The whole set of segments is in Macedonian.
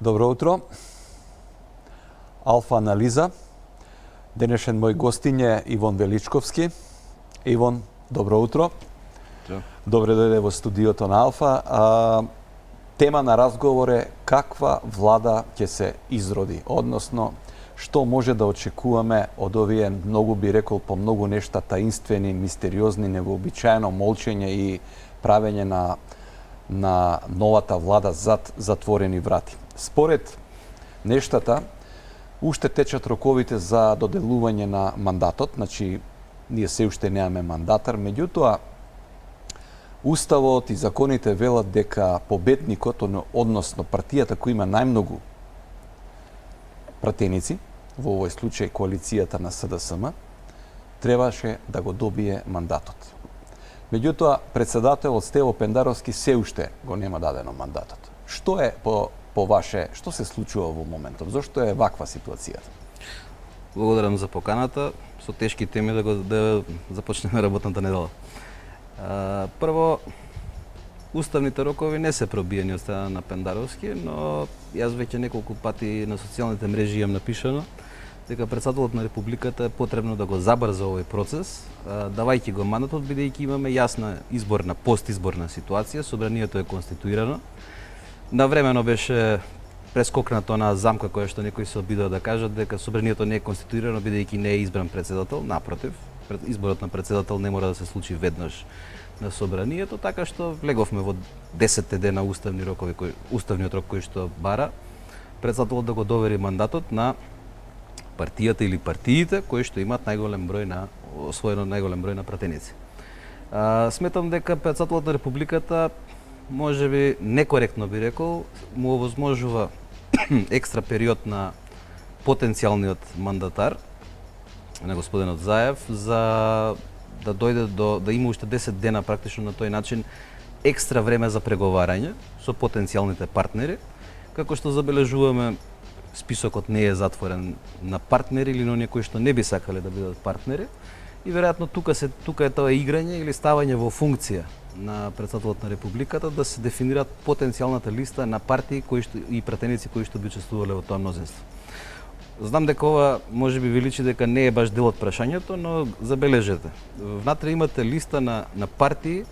Добро утро. Алфа анализа. Денешен мој гостин е Ивон Величковски. Ивон, добро утро. Чао. Добре дојде во студиото на Алфа. Тема на разговор е каква влада ќе се изроди, односно што може да очекуваме од овие, многу би рекол, по многу нешта таинствени, мистериозни, невообичаено молчење и правење на новата влада зад затворени врати. Според нештата, уште течат роковите за доделување на мандатот, значи ние се уште немаме мандатар, меѓутоа Уставот и законите велат дека победникот, односно партијата која има најмногу пратеници, во овој случај коалицијата на СДСМ, требаше да го добие мандатот. Меѓутоа, председателот Стево Пендаровски се уште го нема дадено мандатот. Што е по ваше, што се случува во моментот? Зошто е ваква ситуацијата? Благодарам за поканата. Со тешки теми да започнеме работната недела. Прво, уставните рокови не се пробиени од страна на Пендаровски, но јас веќе неколку пати на социјалните мрежи имам напишано дека председателот на Републиката е потребно да го забрза овој процес, давајќи го мандатот, бидејќи имаме јасна постизборна ситуација, собранието е конституирано. Навремено беше прескокната онаа замка која што некои се обидува да кажат дека собранието не е конституирано бидејќи не е избран председател, напротив, изборот на председател не мора да се случи веднаш на собранието, така што влеговме во 10 дена уставниот рок кој што бара председателот да го довери мандатот на партијата или партиите кои што имаат освоено најголем број на пратеници. Сметам дека председателот на Републиката можеби некоректно би рекол, му овозможува екстра период на потенцијалниот мандатар на господинот Заев за да дојде да има уште 10 дена практично на тој начин екстра време за преговарање со потенцијалните партнери, како што забележуваме списокот не е затворен на партнери или на оние кои што не би сакале да бидат партнери и веројатно тука е тоа играње или ставање во функција на председателот на Републиката да се дефинираат потенцијалната листа на партии и пратеници кои што би учествувале во тоа мнозинство. Знам дека ова може би ви личи дека не е баш дел од прашањето, но забележете. Внатре имате листа на партии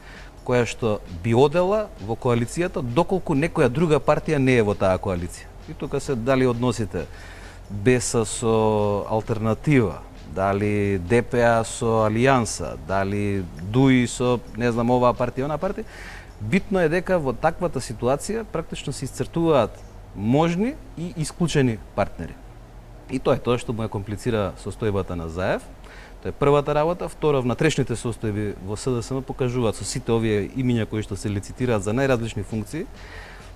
која што би одела во коалицијата доколку некоја друга партија не е во таа коалиција. И тука се дали односите БЕС со Алтернатива, дали ДПА со Алијанса, дали ДУИ со не знам оваа партија, онаа партија. Битно е дека во таквата ситуација практично се исцртуваат можни и исклучени партнери. И тоа е тоа што му ја комплицира состојбата на Заев. Тоа е првата работа. Второ, внатрешните состојби во СДСМ покажуваат со сите овие имиња кои што се лицитираат за најразлични функции,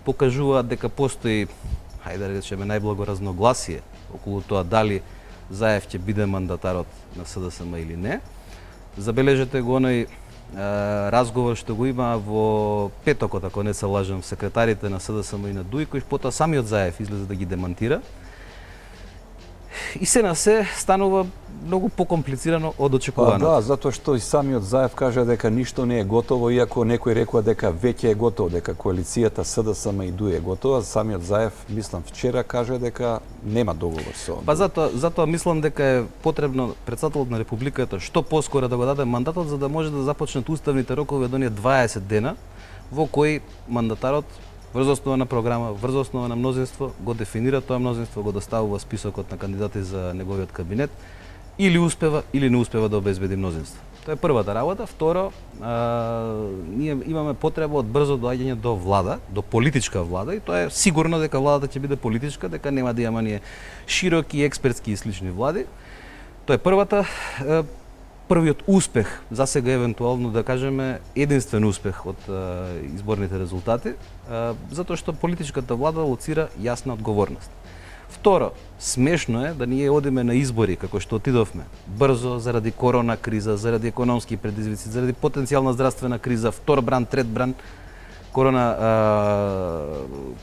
покажуваат дека постои, хајде да речеме, најблаго разногласие околу тоа дали Заев ќе биде мандатарот на СДСМ или не. Забележете го оној разговор што го има во петокот, ако не се лажам, секретарите на СДСМ и на ДУИ, кој потоа самиот Заев излезе да ги демантира. И се на се станува многу покомплицирано од очекувано. Да, затоа што и самиот Заев кажа дека ништо не е готово, иако некој рекува дека веќе е готово, дека коалицијата СДСМ и ДУИ е готова. Самиот Заев, мислам, вчера кажа дека нема договор со. Затоа мислам дека е потребно председателот на Републиката што поскоро да го даде мандатот за да може да започнат уставните рокови од оние 20 дена во кои мандатарот врз основа на програма, врз основа на мнозинство, го дефинира тоа мнозинство, го доставува списокот на кандидати за неговиот кабинет, или успева, или не успева да обезбеди мнозинство. Тоа е првата работа. Второ, ние имаме потреба од брзо доаѓање до влада, до политичка влада, и тоа е сигурно дека владата ќе биде политичка, дека нема да има ние широки, експертски и слични влади. Тоа е првиот успех, за сега евентуално да кажеме единствен успех од изборните резултати, затоа што политичката влада лоцира јасна одговорност. Второ, смешно е да ние одиме на избори како што отидовме брзо заради корона криза, заради економски предизвици, заради потенцијална здравствена криза, втор бран, трет бран, корона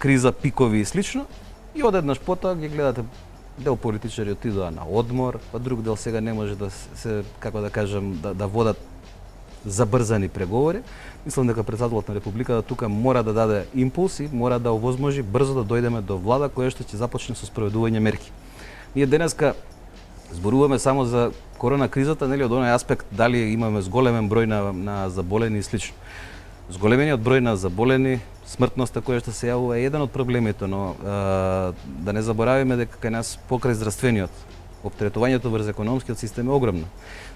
криза, пикови и слично, и одеднаш потоа ги гледате дел политичари отидоа на одмор, па друг дел сега не може да се, како да кажам, да водат забрзани преговори. Мислам дека председателот на Републиката тука мора да даде импулс и мора да овозможи брзо да дојдеме до влада која што ќе започне со спроведување мерки. Ние денеска зборуваме само за корона кризата, нели, од оној аспект дали имаме зголемен број на заболени и слично. Зголемениот број на заболени, смртноста која што се јавува е еден од проблемите, но да не заборавиме дека кај нас покрај здравствениот оптеретувањето врз економскиот систем е огромно.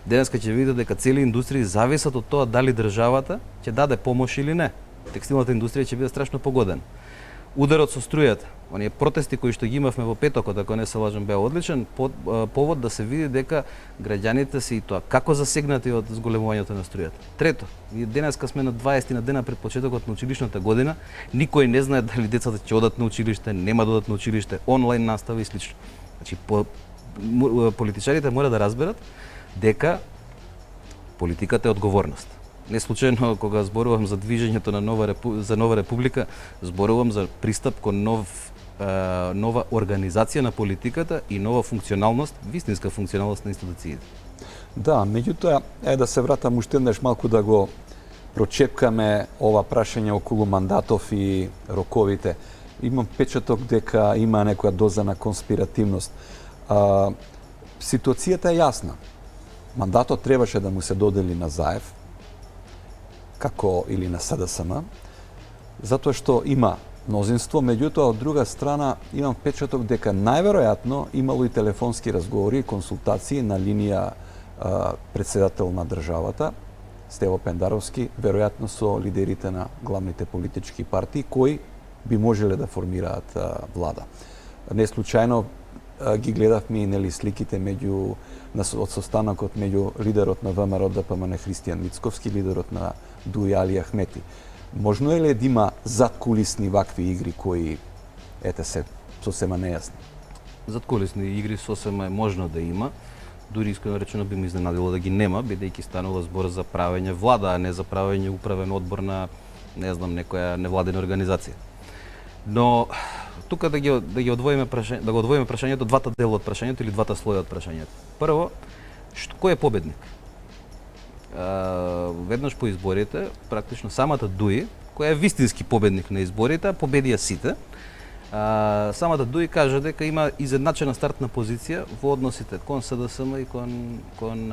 Денеска ќе видите дека цели индустрии зависат од тоа дали државата ќе даде помош или не. Текстилната индустрија ќе биде страшно погодена. Ударот со струјата, оние протести кои што ги имавме во петокот, ако не се лажам, беа одличен повод да се види дека граѓаните се и тоа како засегнати од зголемувањето на струјата. Трето, денеска сме на 20 на дена пред почетокот на училишната година, никој не знае дали децата ќе одат на училиште, нема да одат на училиште, онлайн настава и слично. Значи политичарите мора да разберат дека политиката е одговорност. Не случајно кога зборувам за движењето на нова република, зборувам за пристап кон нова организација на политиката и нова функционалност, вистинска функционалност на институциите. Да, меѓутоа да се вратам уште еднаш малку да го прочепкаме ова прашање околу мандатов и роковите. Имам печаток дека има некоја доза на конспиративност. Ситуацијата е јасна. Мандатот требаше да му се додели на Заев, како или на СДСМ, затоа што има мнозинство, меѓутоа од друга страна имам печаток дека најверојатно имало и телефонски разговори и консултации на линија председател на државата, Стево Пендаровски, веројатно со лидерите на главните политички партии кои би можеле да формираат влада. Не случајно ги гледавме и нели сликите од состанокот меѓу лидерот на ВМРО ДПМН Христијан Мицковски, лидерот на ДУИ Али Ахмети. Можно е ли да има задкулисни вакви игри кои се сосема нејасни? Задкулисни игри сосема е можно да има. Дури искрено речено би ме изненадило да ги нема, бидејќи станува збор за правење влада, а не за правење управен одбор на, не знам, некоја невладина организација. Но тука да го одвоиме прашањето, двата дела од прашањето или двата слоја од прашањето. Прво, кој е победник? Веднаш по изборите, практично самата ДУИ, која е вистински победник на изборите, победија сите, самата ДУИ кажа дека има изедначена стартна позиција во односите кон СДСМ и кон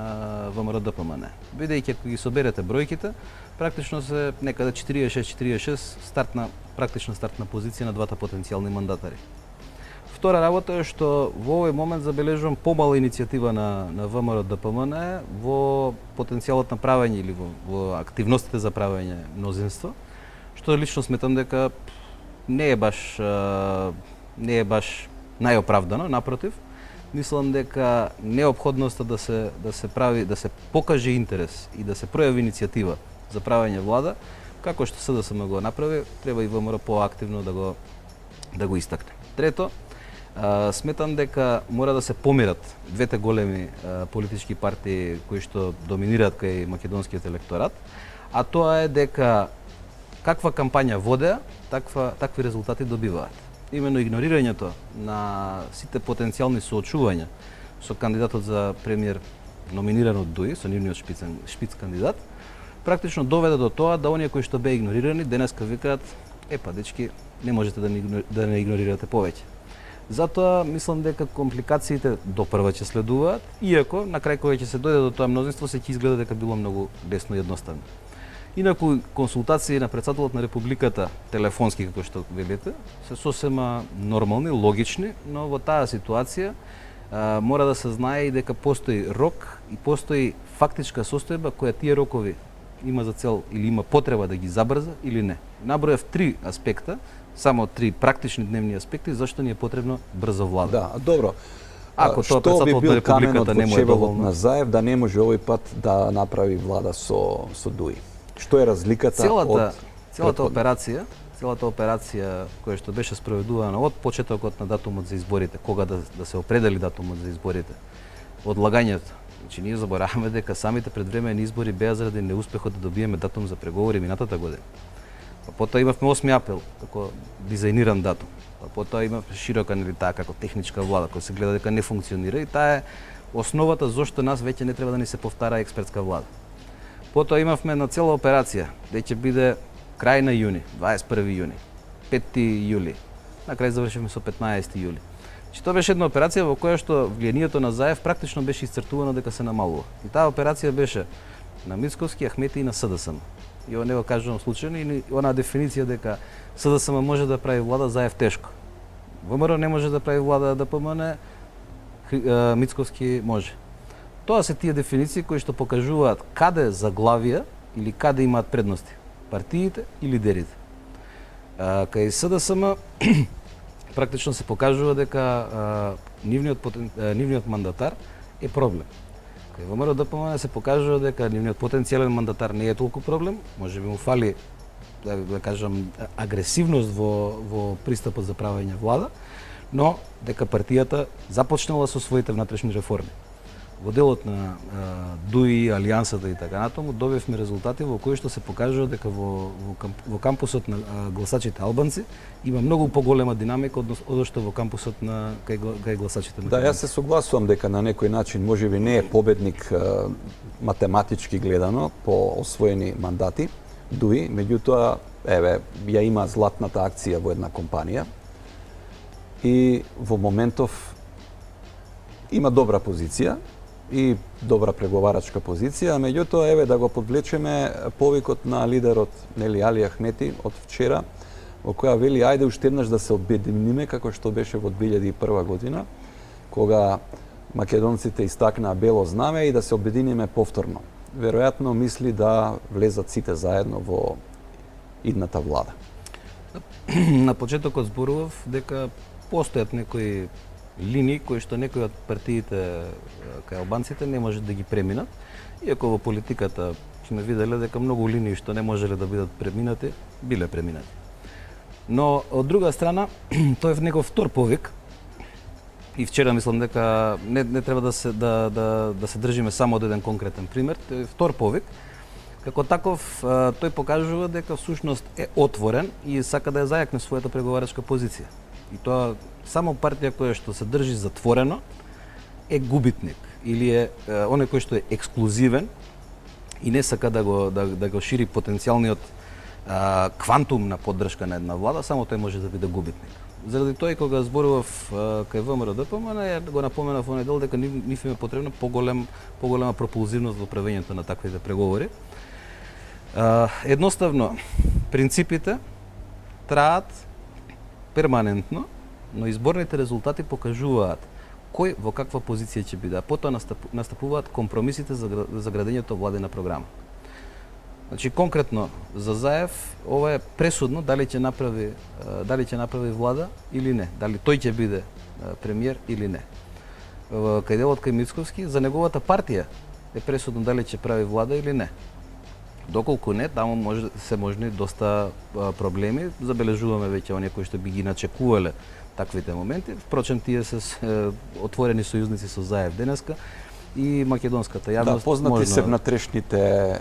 ВМРО ДПМН. Бидејќи ако ги соберете бројките, практично се некаде 46-46 практична стартна позиција на двата потенцијални мандатари. Втора работа е што во овој момент забележувам помала иницијатива на ВМРО ДПМН во потенцијалот на правење или во активностите за правење мнозинство, што лично сметам дека не е баш најоправдано, напротив. Мислам дека неопходноста да се покаже интерес и да се пројави иницијатива за правење влада, како што СДСМ го направи, треба и ВМРО поактивно да го истакне. Трето, сметам дека мора да се помират двете големи политички партии кои што доминираат кај македонскиот електорат, а тоа е дека каква кампања водеа, такви резултати добиваат. Именно игнорирањето на сите потенцијални соочувања со кандидатот за премиер номиниран од ДУИ, со нивниот шпиц кандидат, практично доведе до тоа да оние кои што беа игнорирани денеска викаат: "Епа дечки, не можете да не игнорирате повеќе." Затоа мислам дека компликациите допрва ќе следуваат, иако на крај кога ќе се дојде до тоа мнозинство се ќе изгледа дека било многу лесно и едноставно. Инаку консултации на председателот на Републиката телефонски, како што велите, се сосема нормални, логични, но во таа ситуација мора да се знае и дека постои рок и постои фактичка состојба која тие рокови има за цел или има потреба да ги забрза или не. Набројав 3 аспекта, само 3 практични дневни аспекти зашто ни е потребно брза влада. Да, добро. Ако тоа председателот на Републиката не му е доволно на Заев да не може овој пат да направи влада со ДУИ. Што е разликата целата операција која што беше спроведувана од почетокот на датумот за изборите, кога да се определи датумот за изборите, одлагањето. Значи ние забораваме дека самите предвремени избори беа заради неуспехот да добиеме датум за преговори минатата година. Потоа имавме 8 април како дизајниран датум. Потоа имавме широка како техничка влада која се гледа дека не функционира и таа е основата зошто нас веќе не треба да ни се повтара експертска влада. Потоа имавме една цела операција, де ќе биде крај на јуни, 21 јуни, 5 јули. На крај завршивме со 15 јули. Значи, тоа беше една операција во која што влијанието на Заев практично беше исцртувано дека се намалува. И таа операција беше на Мицковски, Ахмети и на СДСМ. И ова не го кажувам случајно, и онаа дефиниција дека СДСМ може да прави влада, Заев тешко. ВМРО не може да прави влада ДПМН, Мицковски може. Тоа се тие дефиниции кои што покажуваат каде заглавија или каде имаат предности партиите и лидерите. Кај СДСМ практично се покажува дека нивниот мандатар е проблем. Кај ВМРО ДПМН се покажува дека нивниот потенцијален мандатар не е толку проблем, може би му фали да кажам агресивност во пристапот за правење влада, но дека партијата започнала со своите внатрешни реформи. Во делот на ДУИ, Алијансата и така натаму добивме резултати во кои што се покажува дека во кампусот на гласачите албанци има многу поголема динамика од што во кампусот на кај гласачите на Да, јас се согласувам дека на некој начин можеби не е победник математички гледано по освоени мандати, ДУИ, меѓутоа еве ја има златната акција во една компанија и во моментов има добра позиција и добра преговарачка позиција, меѓутоа еве да го подвлечеме повикот на лидерот нели Али Ахмети од вчера, во која вели ајде уште еднаш да се обединиме како што беше во 2001 година, кога македонците истакнаа бело знаме и да се обединиме повторно. Веројатно мисли да влезат сите заедно во идната влада. На почетокот зборував дека постојат некои линии кои што некои од партиите кај албанците не може да ги преминат, иако во политиката сме виделе дека многу линии што не можеле да бидат преминати, биле преминати. Но од друга страна, тој е некој втор повик, и вчера мислам дека не треба да се држиме само од еден конкретен пример, тој е втор повик. Како таков, тој покажува дека всушност е отворен и сака да ја зајакне својата преговарачка позиција. И тоа само партија која што се држи затворено е губитник или е оној кој што е ексклузивен и не сака да го шири потенцијалниот квантум на поддршка на една влада, само тој може да биде губитник. Заради тоа и кога зборував кај ВМРО ДПМН, ја го напоменав оној дел дека нив им е потребна поголема пропулзивност во правењето на таквите преговори. Едноставно, принципите траат перманентно, но изборните резултати покажуваат кој во каква позиција ќе биде, а потоа настапуваат компромисите за градењето владина програма. Значи конкретно за Заев ова е пресудно дали ќе направи влада или не, дали тој ќе биде премиер или не. Кај делот кај Мицковски за неговата партија е пресудно дали ќе прави влада или не. Доколку не, таму се можни доста проблеми. Забележуваме веќе оние кои што би ги начекувале таквите моменти. Впрочем, тие се отворени сојузници со Заев денеска и македонската јавност. Да, познати се внатрешните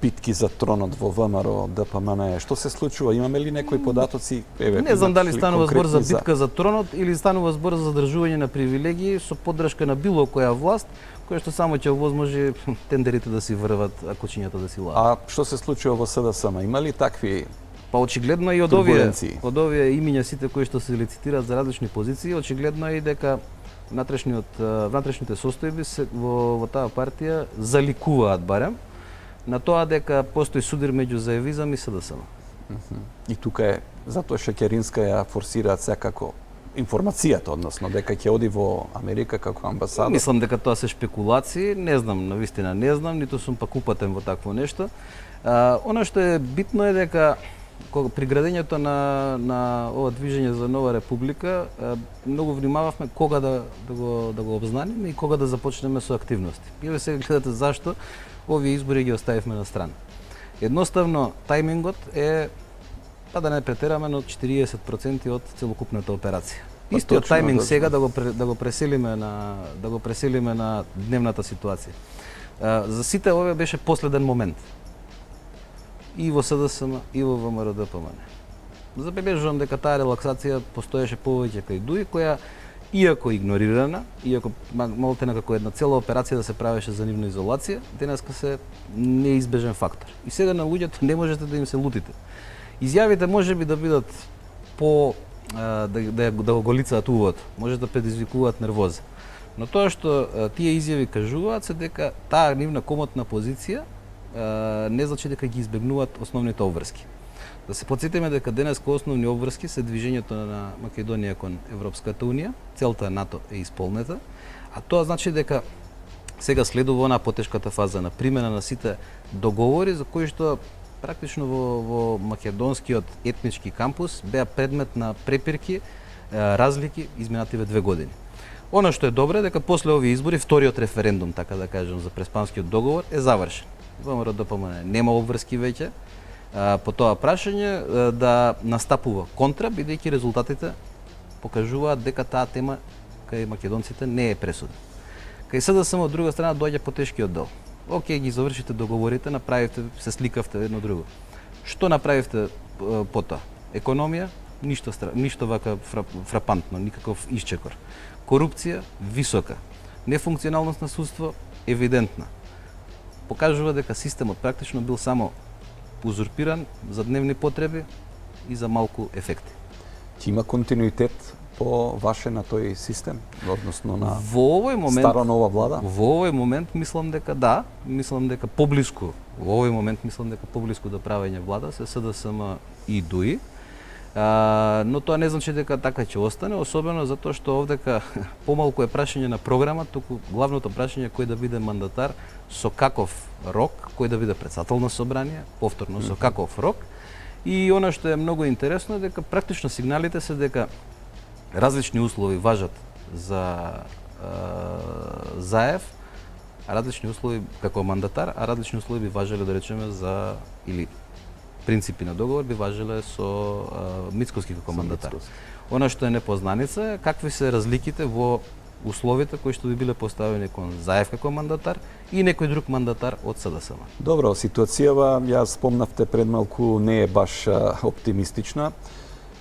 битки за тронот во ВМРО ДПМН. Што се случува? Имаме ли некои податоци? Не знам дали станува збор за битка за тронот или станува збор за задржување на привилегии со поддршка на било која власт, која што само ќе овозможи тендерите да си врват, а кучињата да си ладат. А што се случува во СДСМ? Има ли такви Па очигледно и од овие имиња сите кои што се лицитираат за различни позиции, очигледно е и дека внатрешните состојби во таа партија заликуваат барем на тоа дека постои судир меѓу заевизам и СДСМ. И тука е затоа Шекеринска ја форсираат секако информацијата, односно дека ќе оди во Америка како амбасадор. Мислам дека тоа се шпекулации, не знам, навистина не знам, ниту сум пак упатен во такво нешто. Она што е битно е дека при градењето на ова движење за нова република многу внимававме кога да го обзнаниме и кога да започнеме со активности. И ве сега гледате зашто овие избори ги оставивме на страна. Едноставно тајмингот е, па да не претераме, но 40% од целокупната операција. Истиот тајминг сега да го преселиме на дневната ситуација. За сите овие беше последен момент. И во СДСМ, и во ВМРО ДПМН. Забележувам дека таа релаксација постоеше повеќе кај ДУИ, која иако игнорирана, иако малте како една цела операција да се правеше за нивна изолација, денеска се неизбежен фактор. И сега на луѓето не можете да им се лутите. Изјавите може би да бидат по да го лицаат увод, може да предизвикуваат нервоза. Но тоа што тие изјави кажуваат се дека таа нивна комотна позиција не значи дека ги избегнуваат основните обврски. Да се потсетиме дека денеска основни обврски се движењето на Македонија кон Европската унија, целта НАТО е исполнета, а тоа значи дека сега следува онаа потешката фаза на примена на сите договори за кои што практично во македонскиот етнички кампус беа предмет на препирки, разлики изминативе 2 години. Она што е добро е дека после овие избори вториот референдум, така да кажем, за Преспанскиот договор е завршен. ВМРО ДПМН нема обврски веќе по тоа прашање да настапува контра, бидејќи резултатите покажуваат дека таа тема кај македонците не е пресудна. Кај СДСМ од друга страна доаѓа потешкиот дел. Океј, ги завршите договорите, направивте, се сликавте едно друго. Што направивте потоа? Економија, ништо вака фрапантно, никаков исчекор. Корупција висока. Нефункционалност на судство евидентна. Покажува дека системот практично бил само узурпиран за дневни потреби и за малку ефекти. Ќе има континуитет по ваше на тој систем, односно на во овој момент стара-нова влада? Во овој момент мислам дека да, мислам дека поблиску, во овој момент мислам дека поблиску до правење влада се СДСМ и ДУИ. Но тоа не значи дека така ќе остане, особено затоа што овдека помалку е прашање на програма, туку главното прашање е кој да биде мандатар, со каков рок, кој да биде председател на собрание, повторно со каков рок. И она што е многу интересно е дека практично сигналите се дека различни услови важат за Заев, а различни услови како мандатар, а различни услови би важеле да речеме за или принципи на договор би важеле со Мицкоски како мандатар. Она што е непознаница е какви се разликите во условите кои што би биле поставени кон Заев како мандатар и некој друг мандатар од СДСМ. Добро, ситуацијава, ја спомнавте пред малку, не е баш оптимистична.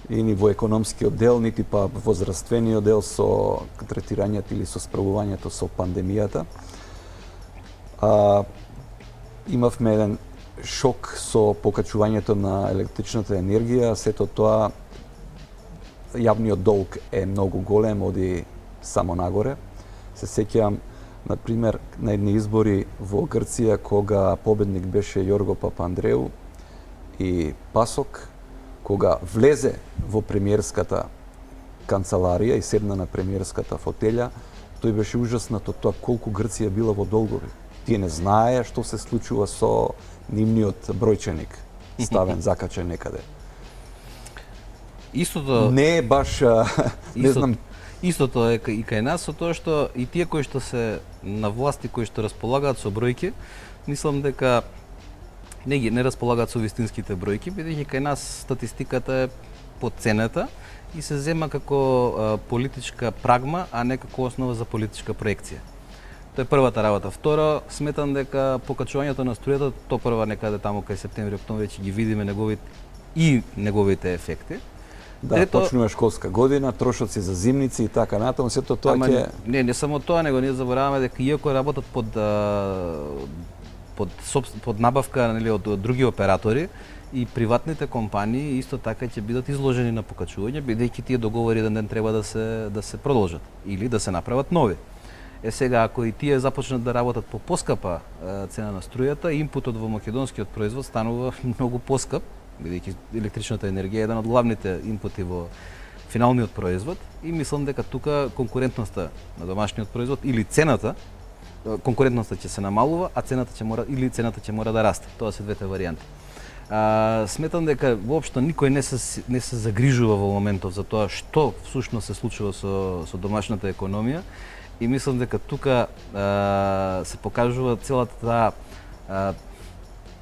И ни во економскиот дел, нити па во здравствениот дел со третирањето или со справувањето со пандемијата. Имавме еден шок со покачувањето на електричната енергија, сето тоа јавниот долг е многу голем, оди само нагоре. Се сеќавам, например, на едни избори во Грција, кога победник беше Јорго Папандреу и Пасок, кога влезе во премиерската канцеларија и седна на премиерската фотелја, тој беше ужаснат од тоа колку Грција била во долгови. Тие не знае што се случува со нивниот бројченик, ставен, закачен некаде. Истото не е баш, не знам. Истото е и кај нас, со тоа што и тие кои што се на власти, кои што располагаат со бројки, мислам дека не располагаат со вистинските бројки, бидејќи кај нас статистиката е подценета и се зема како политичка прагма, а не како основа за политичка проекција. Тоа е првата работа. Второ, сметам дека покачувањето на струјата, то прва некаде таму кај септември, октомври ќе ги видиме неговите ефекти. Да, трето, почнува школска година, трошоци за зимници и така натаму, сето тоа ќе не само тоа, него ние забораваме дека иако работат под набавка, нели, од други оператори, и приватните компании исто така ќе бидат изложени на покачување, бидејќи тие договори еден ден треба да се продолжат или да се направат нови. Сега, ако и тие започнат да работат по поскапа цена на струјата, импутот во македонскиот производ станува многу поскап, бидејќи електричната енергија е еден од главните импути во финалниот производ, и мислам дека тука конкурентноста на домашниот производ или цената, конкурентноста ќе се намалува, а цената ќе мора да расте. Тоа се двете варијанти. Сметам дека воопшто никој не се загрижува во моментов за тоа што всушност се случува со домашната економија, и мислам дека тука се покажува целата таа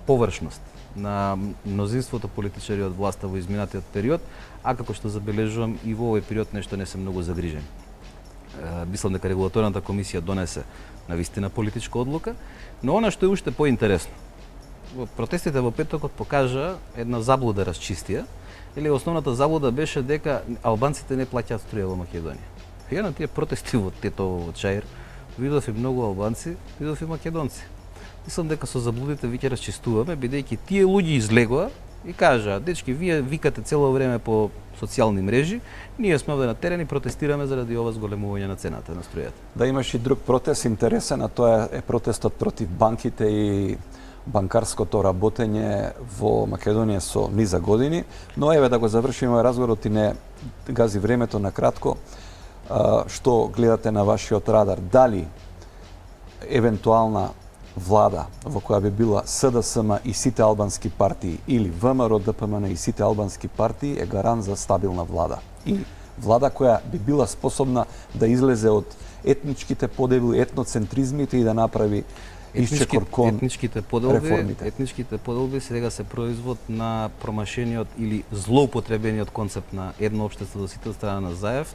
површност на мнозинството политичари од власта во изминатиот период, а како што забележувам и во овој период нешто не се многу загрижени. Мислам дека регулаторната комисија донесе навистина политичка одлука, но она што е уште поинтересно. Протестите во петокот покажа една заблуда расчистија, или основната заблуда беше дека албанците не плаќаат струја во Македонија. Ја на тие протести во Тетово, во Чаир, видов и многу албанци, видов и македонци. Мислам дека со заблудите веќе расчистуваме, бидејќи тие луѓе излегоа и кажаа: дечки, вие викате цело време по социјални мрежи, ние сме овде на терен и протестираме заради ова зголемување на цената на струјата. Да, имаш и друг протест интересен, а тоа е протестот против банките и банкарското работење во Македонија со низа години. Но еве да го завршиме разговорот и не гази времето на кратко. Што гледате на вашиот радар? Дали евентуална влада во која би била СДСМ и сите албански партии или ВМРО ДПМН и сите албански партии е гарант за стабилна влада и влада која би била способна да излезе од етничките подели, етноцентризмите и да направи исчекор кон реформите. Етничките поделби сега се производ на промашениот или злоупотребениот концепт на едно општество до сите од страна на Заев.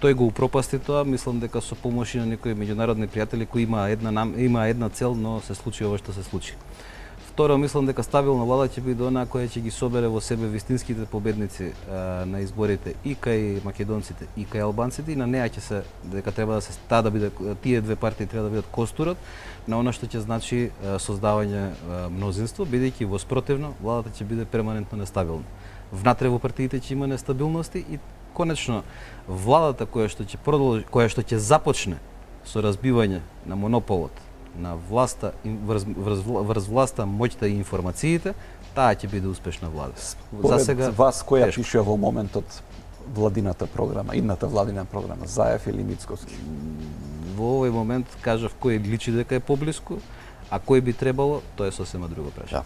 Тој го упропасти тоа, мислам дека со помош на некои меѓународни пријатели кои има една цел, но се случи ова што се случи. Второ, мислам дека стабилна влада ќе биде онаа која ќе ги собере во себе вистинските победници на изборите и кај македонците и кај албанците, и на неа ќе се дека треба да се да биде тие две партии треба да бидат костурот на она што ќе значи создавање мнозинство, бидејќи во спротивно владата ќе биде перманентно нестабилна. Внатре во партиите ќе има нестабилности и конечно владата која што ќе продолжи, која што ќе започне со разбивање на монополот на власта, врз власта, моќта и информациите, таа ќе биде успешна влада. За сега вас која пише во моментот владината програма, идната владина програма, Заев или Мицковски? Во овој момент кажав кој личи дека е поблиску, а кој би требало, тоа е сосема друго прашање.